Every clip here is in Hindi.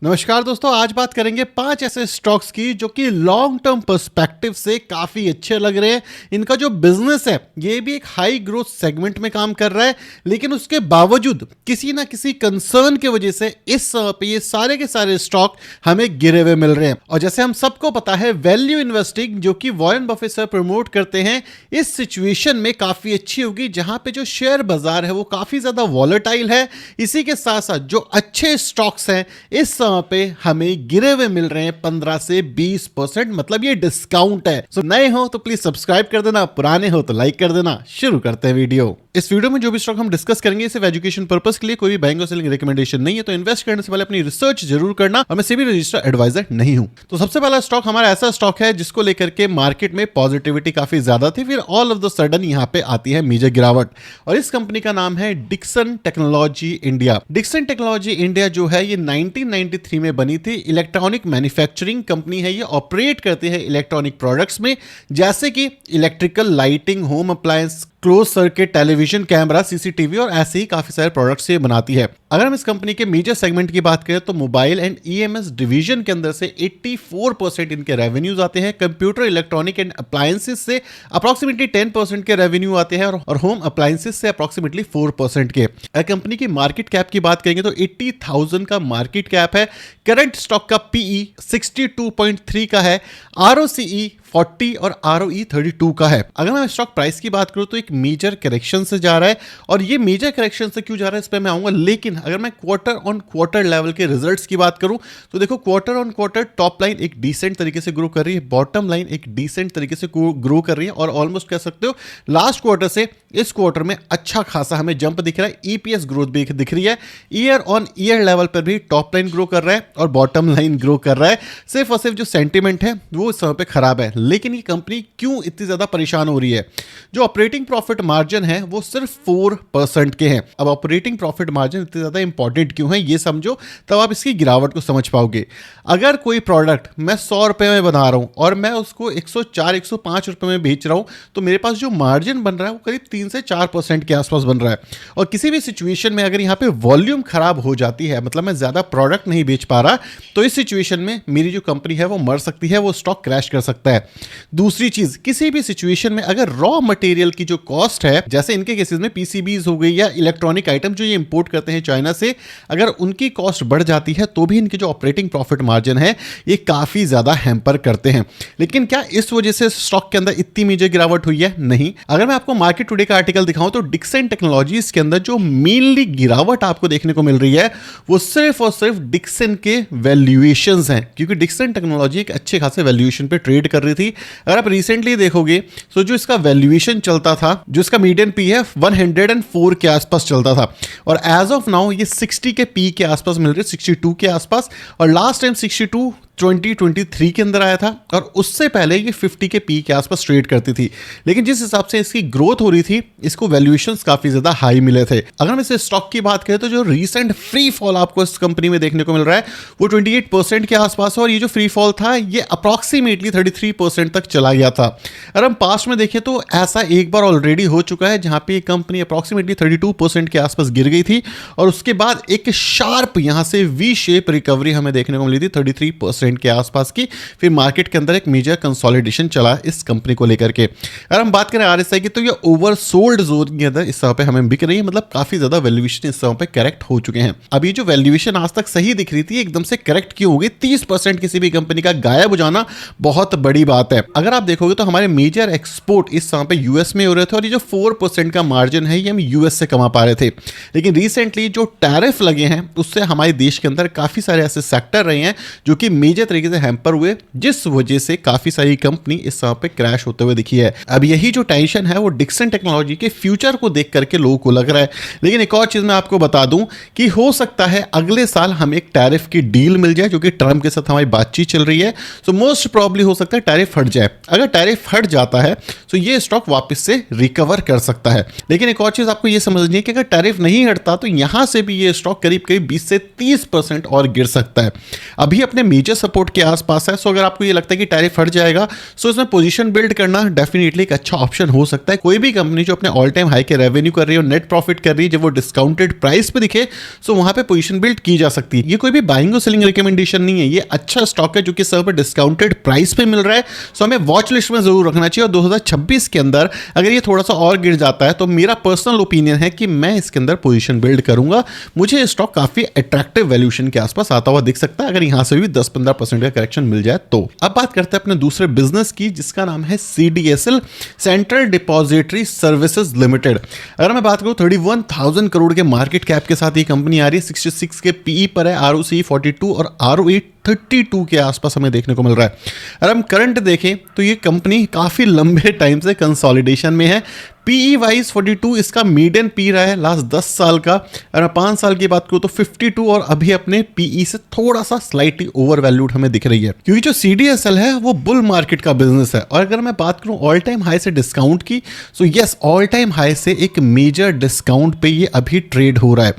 नमस्कार दोस्तों, आज बात करेंगे 5 ऐसे स्टॉक्स की जो कि लॉन्ग टर्म पर्सपेक्टिव से काफी अच्छे लग रहे हैं। इनका जो बिजनेस है ये भी एक हाई ग्रोथ सेगमेंट में काम कर रहा है, लेकिन उसके बावजूद किसी ना किसी कंसर्न की वजह से इस समय पे ये सारे के सारे स्टॉक हमें गिरे हुए मिल रहे हैं। और जैसे हम सबको पता है, वैल्यू इन्वेस्टिंग जो कि वॉरेन बफेट सर प्रमोट करते हैं, इस सिचुएशन में काफी अच्छी होगी जहां पे जो शेयर बाजार है वो काफी ज्यादा वॉलेटाइल है। इसी के साथ साथ जो अच्छे स्टॉक्स हैं इस पे हमें गिरे हुए मिल रहे हैं 15 से 20%, मतलब ये डिस्काउंट है। सो नए हो तो प्लीज सब्सक्राइब कर देना, पुराने हो तो लाइक कर देना। शुरू करते हैं वीडियो। इस वीडियो में जो भी स्टॉक हम डिस्कस करेंगे सिर्फ एजुकेशन पर्पस के लिए, कोई भी बाइंग और सेलिंग रिकमेंडेशन नहीं है। तो इन्वेस्ट करने से पहले अपनी रिसर्च जरूर करना, और मैं सेबी रजिस्टर्ड एडवाइजर नहीं हूं। तो सबसे पहला स्टॉक हमारा ऐसा स्टॉक है जिसको लेकर के मार्केट में पॉजिटिविटी काफी ज्यादा थी, फिर ऑल ऑफ द सडन यहां पे आती है मेजर गिरावट। और इस कंपनी का नाम है Dixon Technology India. Dixon Technology India जो है ये 1993 में बनी थी। इलेक्ट्रॉनिक मैन्युफैक्चरिंग कंपनी है। ये ऑपरेट करती है इलेक्ट्रॉनिक प्रोडक्ट्स में, जैसे कि electrical, lighting, home appliance, close circuit, television, camera, CCTV और ऐसे ही काफी सारे प्रोडक्ट्स ये बनाती है। अगर हम इस कंपनी के मेजर सेगमेंट की बात करें तो मोबाइल एंड ईएमएस डिवीजन के अंदर से 84% इनके रेवेन्यूज आते हैं। कंप्यूटर, इलेक्ट्रॉनिक एंड अप्लायंसेस से अप्रोक्सीमेटली 10% के रेवेन्यू आते हैं, और होम अप्लायंसेस से अप्रोक्सीमेटली 4% के। अगर कंपनी की मार्केट कैप की बात करेंगे तो 80,000 का मार्केट कैप है। करंट स्टॉक का पीई 62.3 का है, आरओसीई 40 और आरओई 32 का है। अगर मैं स्टॉक प्राइस की बात करूं तो एक मेजर करेक्शन से जा रहा है, और ये मेजर करेक्शन से क्यों जा रहा है इस पे मैं आऊंगा। लेकिन अगर मैं क्वार्टर ऑन क्वार्टर लेवल के रिजल्ट्स की बात करूं तो देखो, quarter on quarter top line एक डिसेंट तरीके से ग्रो कर रही है, बॉटम लाइन एक डिसेंट तरीके से ग्रो कर रही है, और ऑलमोस्ट कह सकते हो लास्ट क्वार्टर से इस क्वार्टर में अच्छा खासा हमें जंप दिख रहा है। ईपीएस ग्रोथ भी दिख रही है। ईयर ऑन ईयर लेवल पर भी टॉप लाइन ग्रो कर रहा है और बॉटम लाइन ग्रो कर रहा है। सिर्फ और सिर्फ जो सेंटीमेंट है वो इस समय पे खराब है। लेकिन ये कंपनी क्यों इतनी ज्यादा परेशान हो रही है? जो ऑपरेटिंग प्रॉफिट मार्जिन है वो सिर्फ 4% के हैं। अब ऑपरेटिंग प्रॉफिट मार्जिन इतने ज्यादा इंपॉर्टेंट क्यों है ये समझो, तब आप इसकी गिरावट को समझ पाओगे। अगर कोई प्रोडक्ट मैं 100 रुपए में बना रहा हूं और मैं उसको 104-105 रुपए में बेच रहा हूं, तो मेरे पास जो मार्जिन बन रहा है वो करीब 3 से 4% के आसपास बन रहा है। और किसी भी सिचुएशन में अगर यहां पे वॉल्यूम खराब हो जाती है, मतलब मैं ज्यादा प्रोडक्ट नहीं बेच पा रहा, तो इस सिचुएशन में मेरी जो कंपनी है वो मर सकती है, वो स्टॉक क्रैश कर सकता है। दूसरी चीज, किसी भी सिचुएशन में अगर रॉ मटेरियल की जो कॉस्ट है, जैसे इनके केसेस में पीसीबीज हो गई या इलेक्ट्रॉनिक आइटम जो ये इंपोर्ट करते हैं चाइना से, अगर उनकी कॉस्ट बढ़ जाती है तो भी इनके जो ऑपरेटिंग प्रॉफिट मार्जिन है ये काफी ज्यादा हैम्पर करते हैं। लेकिन क्या इस वजह से स्टॉक के अंदर इतनी मेजर गिरावट हुई है? नहीं। अगर मैं आपको मार्केट टुडे का आर्टिकल दिखाऊं तो डिक्सन टेक्नोलॉजीज के अंदर जो मेनली गिरावट आपको देखने को मिल रही है वो सिर्फ और सिर्फ डिक्सन के वैल्यूएशंस हैं, क्योंकि डिक्सन टेक्नोलॉजी एक अच्छे खासे वैल्यूएशन पे ट्रेड कर रही थी। अगर आप रिसेंटली देखोगे तो जो इसका वैल्यूएशन चलता था, जो इसका मीडियन पी है 104 के आसपास चलता था, और एज ऑफ नाउ ये 60 के पी के आसपास मिल रही है, 62 के आसपास। और लास्ट टाइम 62 2023 के अंदर आया था, और उससे पहले ये 50 के पी के आसपास ट्रेड करती थी। लेकिन जिस हिसाब से इसकी ग्रोथ हो रही थी, इसको वैल्यूएशंस काफी ज्यादा हाई मिले थे। अगर हम इस स्टॉक की बात करें तो जो रीसेंट फ्री फॉल आपको इस कंपनी में देखने को मिल रहा है वो 28% के आसपास है, और ये जो फ्री फॉल था ये अप्रॉक्सीमेटली 33% तक चला गया था। अगर हम पास्ट में देखें तो ऐसा एक बार ऑलरेडी हो चुका है जहां पे कंपनी अप्रॉक्सीमेटली 32% के आसपास गिर गई थी, और उसके बाद एक शार्प यहां से वी शेप रिकवरी हमें देखने को मिली थी 33% के आसपास की। फिर मार्केट के अंदर एक मेजर कंसोलिडेशन चला इस कंपनी को लेकर के। अगर हम बात करें आरएसआई की तो ये ओवरसोल्ड जोन के अंदर इस समय पे हमें बिक रही है, मतलब काफी ज्यादा वैल्यूएशन इस समय पे करेक्ट हो चुके हैं। अभी जो वैल्यूएशन आज तक सही दिख रही थी एकदम से करेक्ट क्यों हो गई? 30% किसी भी कंपनी का गायब हो जाना बहुत बड़ी बात है। अगर आप देखोगे तो हमारे मेजर एक्सपोर्ट इस समय पे यूएस में हो रहे थे, और ये जो 4% का मार्जिन है ये हम यूएस से कमा पा रहे थे। लेकिन रिसेंटली जो टैरिफ लगे हैं उससे हमारे देश के अंदर काफी सारे ऐसे सेक्टर रहे हैं जो कि मेजर तरीके से हैम्पर हुए, जिस वजह से काफी सारी कंपनी इस समय पे क्रैश होते हुए दिखी है। अब यही जो टेंशन है वो डिक्सन टेक्नोलॉजी के फ्यूचर को देख करके लोगों को लग रहा है। लेकिन एक और चीज मैं आपको बता दूं कि हो सकता है अगले साल हमें एक टैरिफ की डील मिल जाए, जो कि ट्रम्प के साथ हमारी बातचीत चल रही है। सो मोस्ट प्रॉब्ली हो सकता है टैरिफ हट जाए। अगर टैरिफ हट जाता है तो ये स्टॉक वापस से रिकवर कर सकता है। लेकिन एक और चीज आपको ये समझनी है कि अगर टैरिफ नहीं हटता तो यहां से भी ये स्टॉक करीब करीब 20 से 30% और गिर सकता है। अभी अपने मेजर सपोर्ट के आसपास है। सो अगर आपको ये लगता है कि टैरिफ हट जाएगा, सो इसमें पोजीशन बिल्ड करना डेफिनेटली एक अच्छा ऑप्शन हो सकता है। कोई भी कंपनी जो अपने ऑल टाइम हाई के रेवेन्यू कर रही है और नेट प्रॉफिट कर रही है, जब वो डिस्काउंटेड प्राइस पे दिखे, सो वहां पे पोजीशन बिल्ड की जा सकती है। ये कोई भी बाइंग और सेलिंग रिकमेंडेशन नहीं है, ये अच्छा स्टॉक है जो कि सब डिस्काउंटेड प्राइस पे मिल रहा है। सो हमें वॉच लिस्ट में जरूर रखना चाहिए। और 2026 के अंदर अगर ये थोड़ा सा और गिर जाता है तो मेरा पर्सनल ओपिनियन है कि मैं इसके अंदर पोजीशन बिल्ड करूंगा। मुझे स्टॉक काफी अट्रैक्टिव वैल्यूएशन के आसपास आता हुआ दिख सकता है, अगर यहां से भी 10-15% का करेक्शन मिल जाए तो। अब बात करते हैं अपने दूसरे बिजनेस की, जिसका नाम है CDSL, central depository services limited. अगर मैं बात करूं 31,000 करोड़ के मार्केट कैप के साथ ये कंपनी आ रही है, 66 के पीई पर है, ROCE 42 और ROE 32 के आसपास हमें देखने को मिल रहा है। अगर हम करंट देखें तो ये कंपनी काफी लंबे टाइम से कंसोलिडेशन में है। पीई वाइज 42 इसका मीडियन पी रहा है लास्ट 10 साल का। अगर 5 साल की बात करूं तो 52 और अभी अपने पीई से थोड़ा सा स्लाइटली ओवर वैल्यूड हमें दिख रही है, क्योंकि जो CDSL है वो बुल मार्केट का बिजनेस है। और अगर मैं बात करूं ऑल टाइम हाई से डिस्काउंट की, so yes, all time high से एक मेजर डिस्काउंट पे ये अभी ट्रेड हो रहा है।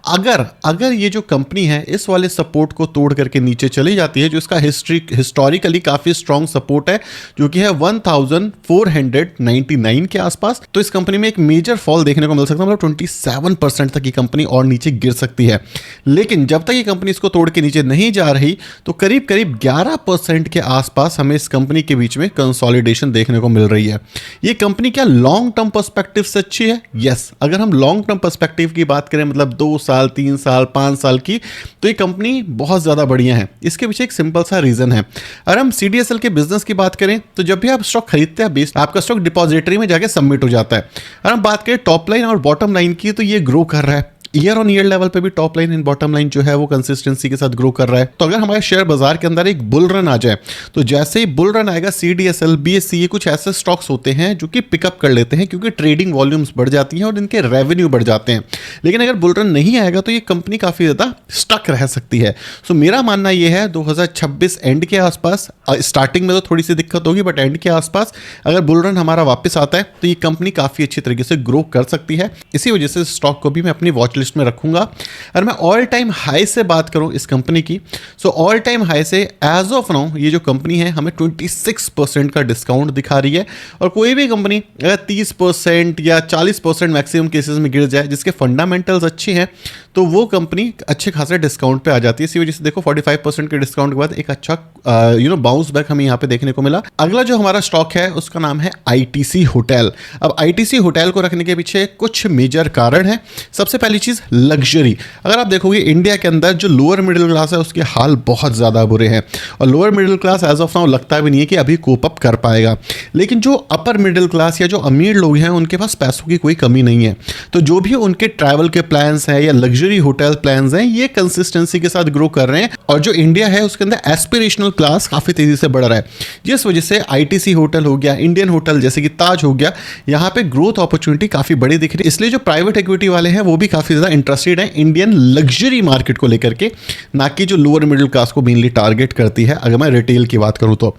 अगर ये जो कंपनी है इस वाले सपोर्ट को तोड़ करके नीचे चली जाती है, जो इसका हिस्टोरिकली काफी स्ट्रॉन्ग सपोर्ट है, जो कि है 1499 के आसपास, तो इस कंपनी में एक मेजर फॉल देखने को मिल सकता है। मतलब 27% तक ये कंपनी और नीचे गिर सकती है। लेकिन जब तक ये कंपनी इसको तोड़ के नीचे नहीं जा रही, तो करीब 11% के आसपास हमें इस कंपनी के बीच में कंसोलिडेशन देखने को मिल रही है। ये कंपनी क्या लॉन्ग टर्म पर्सपेक्टिव से अच्छी है? यस। अगर हम लॉन्ग टर्म पर्सपेक्टिव की बात करें, मतलब 2 साल, 3 साल, 5 साल की, तो ये कंपनी बहुत ज्यादा बढ़िया है। इसके पीछे एक सिंपल सा रीजन है। अगर हम CDSL के बिजनेस की बात करें, तो जब भी आप स्टॉक खरीदते हैं, आपका स्टॉक डिपॉजिटरी में जाके सबमिट हो जाता है। अगर हम बात करें टॉप लाइन और बॉटम लाइन की, तो ये ग्रो कर रहा है। ईयर ऑन ईयर लेवल पे भी top line and bottom line जो है वो कंसिस्टेंसी के साथ ग्रो कर रहा है। तो अगर हमारे शेयर बाजार के अंदर एक बुल रन आ जाए, तो जैसे ही बुल रन आएगा, CDSL, BSE, ये कुछ ऐसे स्टॉक्स होते हैं जो कि पिकअप कर लेते हैं, क्योंकि ट्रेडिंग वॉल्यूम्स बढ़ जाती हैं और इनके रेवेन्यू बढ़ जाते हैं। लेकिन अगर बुल रन नहीं आएगा तो ये कंपनी काफी ज्यादा स्टक रह सकती है। सो मेरा मानना यह है 2026 एंड के आसपास, स्टार्टिंग में तो थोड़ी सी दिक्कत होगी, बट एंड के आसपास अगर बुल रन हमारा वापस आता है तो ये कंपनी काफी अच्छी तरीके से ग्रो कर सकती है। इसी वजह से स्टॉक को भी मैं अपनी वॉच लिस्ट में रखूंगा। अगर मैं ऑल टाइम हाई से बात करूं इस कंपनी की, सो ऑल टाइम हाई से एज ऑफ नाउ ये जो कंपनी है हमें 26% का डिस्काउंट दिखा रही है। और कोई भी कंपनी अगर 30% या 40% मैक्सिमम केसेस में गिर जाए, जिसके फंडामेंटल्स अच्छे हैं, तो वो कंपनी अच्छे खासे डिस्काउंट पे आ जाती है। इसी वजह से देखो 45% के डिस्काउंट के बाद एक अच्छा बाउंस बैक हमें यहाँ पे देखने को मिला। अगला जो हमारा स्टॉक है उसका नाम है ITC होटल। अब ITC होटल को रखने के पीछे कुछ मेजर कारण है। सबसे पहली चीज लग्जरी। अगर आप देखोगे इंडिया के अंदर जो लोअर मिडिल क्लास है उसके हाल बहुत ज्यादा बुरे हैं, और lower middle class as of now लगता भी नहीं है कि अभी कोप अप कर पाएगा। लेकिन जो अपर मिडिल क्लास या जो अमीर लोग हैं उनके पास पैसों की कोई कमी नहीं है। तो जो भी उनके ट्रैवल के प्लान्स हैं या लग्जरी होटल प्लान्स हैं, ये कंसिस्टेंसी के साथ ग्रो कर रहे हैं। और जो इंडिया है उसके अंदर एस्पिरेशनल क्लास काफी तेजी से बढ़ रहा है, जिस वजह से ITC होटल हो गया, इंडियन होटल जैसे कि ताज हो गया, यहाँ पे ग्रोथ अपॉर्चुनिटी काफी बड़ी दिख रही है। इसलिए जो प्राइवेट इक्विटी वाले हैं वो भी काफी ज्यादा इंटरेस्टेड है इंडियन लग्जरी मार्केट को लेकर के, ना कि जो लोअर मिडिल क्लास को मेनली टारगेट करती है। अगर मैं रिटेल की बात करूं तो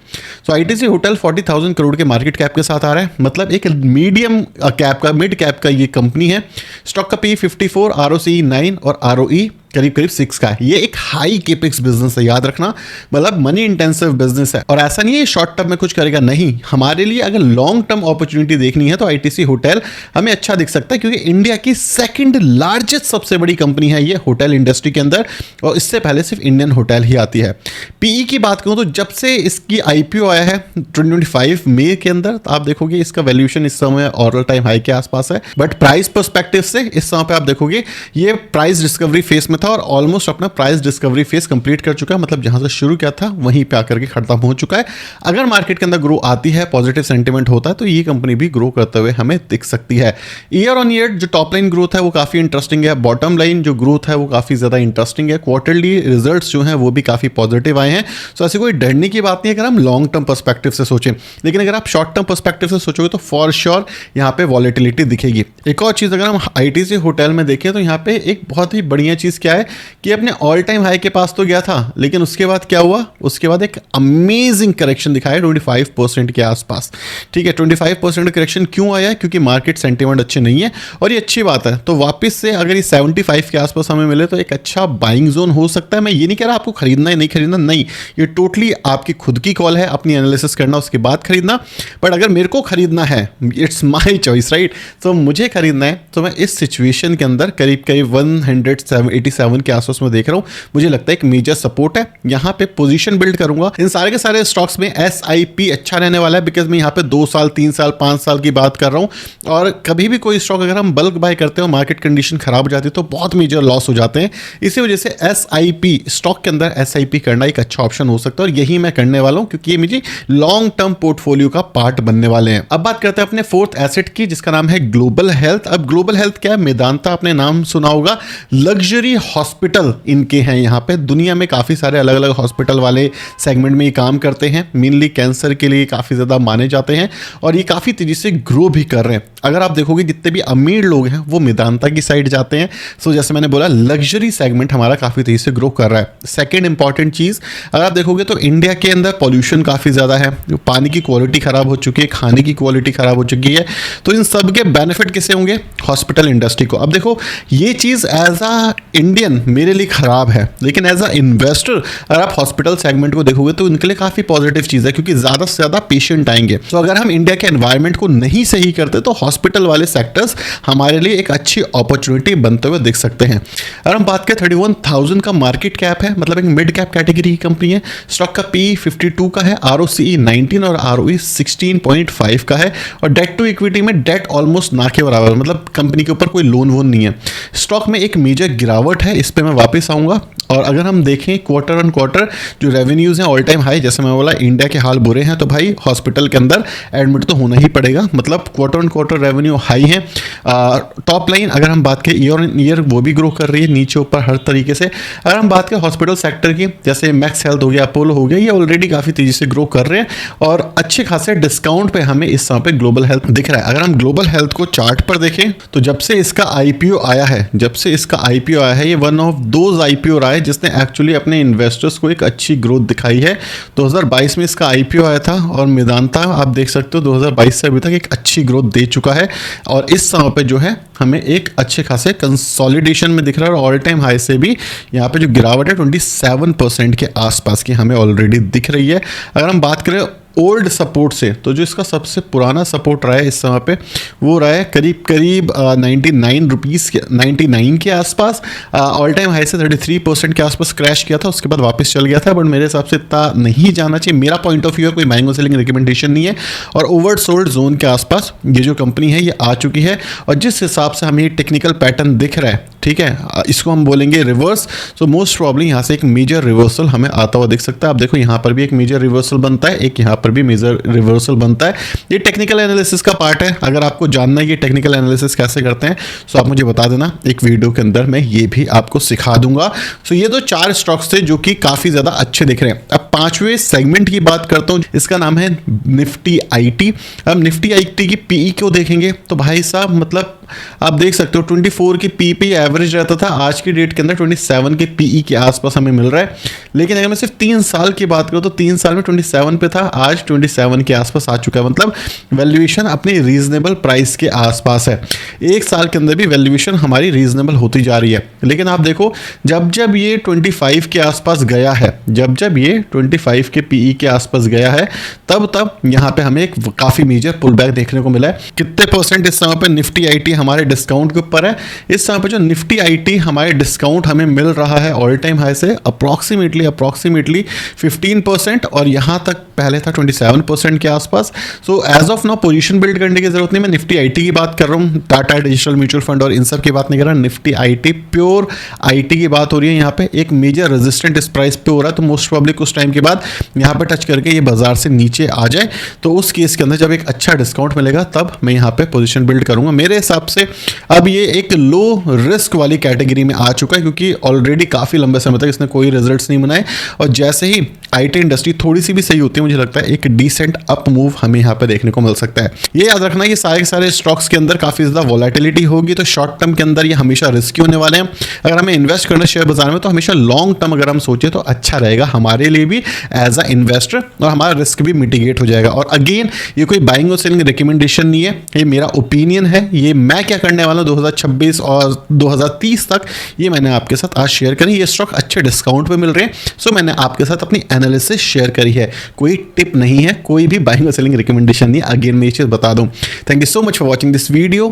ITC होटल 40,000 करोड़ के मार्केट कैप के साथ आ रहा है, मतलब एक मीडियम कैप का, मिड कैप का ये कंपनी है। स्टॉक का P 54, ROCE 9 और ROE करीब 6 का है। ये एक हाई केपेक्स बिजनेस है, याद रखना, मतलब मनी इंटेंसिव बिजनेस है। और ऐसा नहीं है शॉर्ट टर्म में कुछ करेगा, नहीं। हमारे लिए अगर लॉन्ग टर्म अपॉर्चुनिटी देखनी है तो ITC होटल हमें अच्छा दिख सकता है, क्योंकि इंडिया की सेकंड लार्जेस्ट सबसे बड़ी कंपनी है ये होटल इंडस्ट्री के अंदर, और इससे पहले सिर्फ इंडियन होटल ही आती है। PE की बात करूं तो जब से इसकी IPO आया है 2025 मई के अंदर, तो आप देखोगे इसका वैल्यूएशन इस समय ऑल टाइम हाई के आसपास है। बट प्राइस पर्सपेक्टिव से इस समय पे आप देखोगे ये प्राइस डिस्कवरी फेस में था और ऑलमोस्ट अपना प्राइस डिस्कवरी फेस कंप्लीट कर चुका है, मतलब जहां से शुरू किया था वहीं पे आकर के खत्म हो चुका है। अगर मार्केट के अंदर ग्रो आती है, पॉजिटिव सेंटीमेंट होता है, तो ये कंपनी भी ग्रो करते हुए हमें दिख सकती है। ईयर ऑन ईयर जो टॉप लाइन ग्रोथ है वो काफी इंटरेस्टिंग है, बॉटम लाइन जो ग्रोथ है वो काफी ज्यादा इंटरेस्टिंग है, क्वार्टरली रिजल्ट्स जो हैं वो भी काफी पॉजिटिव आए हैं। सो ऐसी कोई डरने की बात नहीं है अगर हम लॉन्ग टर्म पर्सपेक्टिव से सोचें। लेकिन अगर आप शॉर्ट टर्म पर्सपेक्टिव से सोचोगे तो फॉर श्योर यहाँ पे वॉलेटिलिटी दिखेगी। एक और चीज अगर हम ITC होटल में देखें तो यहाँ पे एक बहुत ही बढ़िया चीज क्या क्या है कि अपने ऑल टाइम हाई के पास तो गया था, लेकिन उसके बाद क्या हुआ, उसके बाद एक अमेजिंग करेक्शन दिखाया 25% के आसपास। ठीक है, 25% करेक्शन क्यों आया है, क्योंकि मार्केट सेंटिमेंट अच्छे नहीं है, और ये अच्छी बात है। तो वापस से अगर ये 75 के आसपास हमें मिले तो एक अच्छा बाइंग जोन हो सकता है। मैं ये नहीं कह रहा आपको खरीदना है नहीं खरीदना, नहीं, ये टोटली आपकी खुद की कॉल है, अपनी एनालिसिस करना उसके बाद खरीदना। बट अगर मेरे को खरीदना है, इट्स माई चॉइस राइट, तो मुझे खरीदना है तो मैं इस सिचुएशन के अंदर करीब करीब 187 के आसपास में देख रहा हूं। मुझे लगता है एक मेजर सपोर्ट है, यहां पे पोजीशन बिल्ड करूंगा। इन सारे के सारे स्टॉक्स में SIP अच्छा रहने वाला है, बिकॉज मैं यहां पे 2 साल 3 साल 5 साल की बात कर रहा हूं। और कभी भी कोई स्टॉक अगर हम बल्क बाय करते हो, मार्केट कंडीशन खराब हो जाती है तो बहुत मेजर लॉस हो जाते हैं। इसी वजह से SIP स्टॉक के अंदर SIP करना एक अच्छा ऑप्शन हो सकता है, और यही मैं करने वाला हूं क्योंकि ये मुझे लॉन्ग टर्म पोर्टफोलियो का पार्ट बनने वाले हैं। अब बात करते हैं अपने फोर्थ एसेट की, जिसका नाम है ग्लोबल हेल्थ। अब ग्लोबल हेल्थ क्या है, मेदांता आपने नाम सुना होगा, लग्जरी हॉस्पिटल इनके हैं यहाँ पे। दुनिया में काफ़ी सारे अलग अलग हॉस्पिटल वाले सेगमेंट में ये काम करते हैं, मेनली कैंसर के लिए काफ़ी ज़्यादा माने जाते हैं, और ये काफ़ी तेज़ी से ग्रो भी कर रहे हैं। अगर आप देखोगे जितने भी अमीर लोग हैं वो मेदांता की साइड जाते हैं। सो जैसे मैंने बोला, लग्जरी सेगमेंट हमारा काफ़ी तेज़ी से ग्रो कर रहा है। सेकेंड इंपॉर्टेंट चीज़, अगर आप देखोगे तो इंडिया के अंदर पॉल्यूशन काफ़ी ज़्यादा है, पानी की क्वालिटी ख़राब हो चुकी है, खाने की क्वालिटी ख़राब हो चुकी है, तो इन सब के बेनिफिट किसे होंगे, हॉस्पिटल इंडस्ट्री को। अब देखो, ये चीज़ एज अ इंडियन मेरे लिए ख़राब है, लेकिन एज अ इन्वेस्टर अगर आप हॉस्पिटल सेगमेंट को देखोगे तो इनके लिए काफ़ी पॉजिटिव चीज़ है, क्योंकि ज़्यादा से ज़्यादा पेशेंट आएंगे। तो अगर हम इंडिया के एनवायरनमेंट को नहीं सही करते तो हॉस्पिटल वाले सेक्टर्स हमारे लिए एक अच्छी अपॉर्चुनिटी बनते हुए दिख सकते हैं। अगर हम बात करें 31,000 का मार्केट कैप है, मतलब एक मिड कैप कैटेगरी की कंपनी है। स्टॉक का PE 52 का है, ROCE 19 और ROE 16.5 का है, और डेट टू इक्विटी में डेट ऑलमोस्ट ना के बराबर, मतलब कंपनी के ऊपर कोई लोन वोन नहीं है। स्टॉक में एक मेजर गिरावट है, इस पे मैं वापस आऊंगा। और अगर हम देखें क्वार्टर ऑन क्वार्टर जो रेवेन्यूज हैं ऑल टाइम हाई, जैसे मैं बोला इंडिया के हाल बुरे हैं, तो भाई हॉस्पिटल के अंदर एडमिट तो होना ही पड़ेगा, मतलब quarter on quarter revenue high है। टॉप लाइन अगर हम बात करें ईयर ऑन ईयर वो भी ग्रो कर रही है, नीचे ऊपर हर तरीके से। अगर हम बात करें हॉस्पिटल सेक्टर की, जैसे मैक्स हेल्थ हो गया, अपोलो हो गया, ये ऑलरेडी काफ़ी तेज़ी से ग्रो कर रहे हैं, और अच्छे खासे डिस्काउंट पे हमें इस समय पे ग्लोबल हेल्थ दिख रहा है। अगर हम ग्लोबल हेल्थ को चार्ट पर देखें तो जब से इसका IPO आया है, ये वन ऑफ दोज IPO रहा है जिसने एक्चुअली अपने इन्वेस्टर्स को एक अच्छी ग्रोथ दिखाई है। 2022 में इसका IPO आया था, और मेदांता आप देख सकते हो 2022 से अभी तक एक अच्छी ग्रोथ दे चुका है, और इस समय पे जो है हमें एक अच्छे खासे कंसोलिडेशन में दिख रहा है, और ऑल टाइम हाई से भी यहाँ पे जो गिरावट है 27% के आसपास की हमें ऑलरेडी दिख रही है। अगर हम बात करें ओल्ड सपोर्ट से, तो जो इसका सबसे पुराना सपोर्ट रहा है इस समय पे, वो रहा है करीब करीब 99 के आसपास। ऑल टाइम हाई से 33% के आसपास क्रैश किया था, उसके बाद वापस चल गया था, बट मेरे हिसाब से इतना नहीं जाना चाहिए। मेरा पॉइंट ऑफ व्यू है, कोई बाइंग और सेलिंग रिकमेंडेशन नहीं है। और ओवर सोल्ड जोन के आसपास ये जो कंपनी है ये आ चुकी है, और जिस हिसाब से हमें टेक्निकल पैटर्न दिख रहा है, ठीक है, इसको हम बोलेंगे रिवर्स। सो मोस्ट प्रॉब्ली यहाँ से एक मेजर रिवर्सल हमें आता हुआ दिख सकता है। आप देखो यहाँ पर भी एक मेजर रिवर्सल बनता है, एक यहाँ पर भी मेजर रिवर्सल बनता है। ये टेक्निकल एनालिसिस का पार्ट है। अगर आपको जानना है कि टेक्निकल एनालिसिस कैसे करते हैं, तो आप मुझे बता देना, एक वीडियो के अंदर मैं ये भी आपको सिखा दूंगा। सो ये तो 4 स्टॉक्स थे जो कि काफ़ी ज़्यादा अच्छे दिख रहे हैं। अब 5वें सेगमेंट की बात करता हूँ, इसका नाम है निफ्टी IT। अब निफ्टी IT की PE क्यों देखेंगे, तो भाई साहब मतलब आप देख सकते हो 24 की PE पे एवरेज रहता था, आज की डेट के अंदर 27 के PE के आसपास हमें मिल रहा है। लेकिन अगर मैं सिर्फ 3 साल की बात करूँ तो 3 साल में 27 पे था, आज 27 के आसपास आ चुका है, मतलब वैल्यूएशन अपनी रीजनेबल प्राइस के आसपास है। 1 साल के अंदर भी वैल्यूएशन हमारी रीजनेबल होती जा रही है। लेकिन आप देखो जब ये 25 के आसपास गया है, जब ये 25 के PE के आसपास गया है, तब यहाँ पे हमें एक काफ़ी मेजर पुल बैक देखने को मिला है। कितने परसेंट इस समय पे निफ्टी IT हमारे डिस्काउंट के ऊपर है? इस समय पे जो निफ्टी IT हमारे डिस्काउंट हमें मिल रहा है ऑल टाइम हाई से अप्रॉक्सीमेटली 15%, और यहाँ तक पहले था 27% के आसपास। So as of now position build करने की जरूरत नहीं। मैं निफ्टी IT की बात कर रहा हूँ, टाटा डिजिटल म्यूचुअल फंड और इन सब की बात नहीं कर रहा। निफ्टी IT प्योर IT की बात हो रही है। यहाँ पे एक मेजर रेजिस्टेंट इस प्राइस पे हो रहा है, तो मोस्ट प्रॉब्ली कुछ टाइम के बाद यहाँ पे टच करके ये बाजार से नीचे आ जाए, तो उस केस के अंदर जब एक अच्छा डिस्काउंट मिलेगा तब मैं यहाँ पे पोजीशन बिल्ड करूंगा। मेरे हिसाब से अब ये एक लो रिस्क वाली कैटेगरी में आ चुका है, क्योंकि ऑलरेडी काफ़ी लंबे समय तक इसने कोई रिजल्ट्स नहीं बनाए, और जैसे ही आईटी इंडस्ट्री थोड़ी सी भी सही होती है, मुझे लगता है एक डिसेंट अप मूव हमें यहाँ पे देखने को मिल सकता है। ये याद रखना कि सारे के सारे स्टॉक्स के अंदर काफ़ी ज़्यादा वॉलेटिलिटी होगी, तो शॉर्ट टर्म के अंदर ये हमेशा रिस्की होने वाले हैं। अगर हमें इन्वेस्ट करना शेयर बाजार में, तो हमेशा लॉन्ग टर्म अगर हम सोचें तो अच्छा रहेगा हमारे लिए भी एज अ इन्वेस्टर, और हमारा रिस्क भी मिटिगेट हो जाएगा। और अगेन ये कोई बाइंग और सेलिंग रिकमेंडेशन नहीं है, ये मेरा ओपिनियन है। ये मैं क्या करने वाला हूँ 2026 और 2030 तक, ये मैंने आपके साथ आज शेयर करी। ये स्टॉक अच्छे डिस्काउंट पे मिल रहे हैं, सो मैंने आपके साथ अपनी एनालिसिस शेयर करी है। कोई टिप नहीं है, कोई भी बाइंग और सेलिंग रिकमेंडेशन नहीं है। अगेन मैं ये चीज़ बता दूं। Thank you so much for watching this video.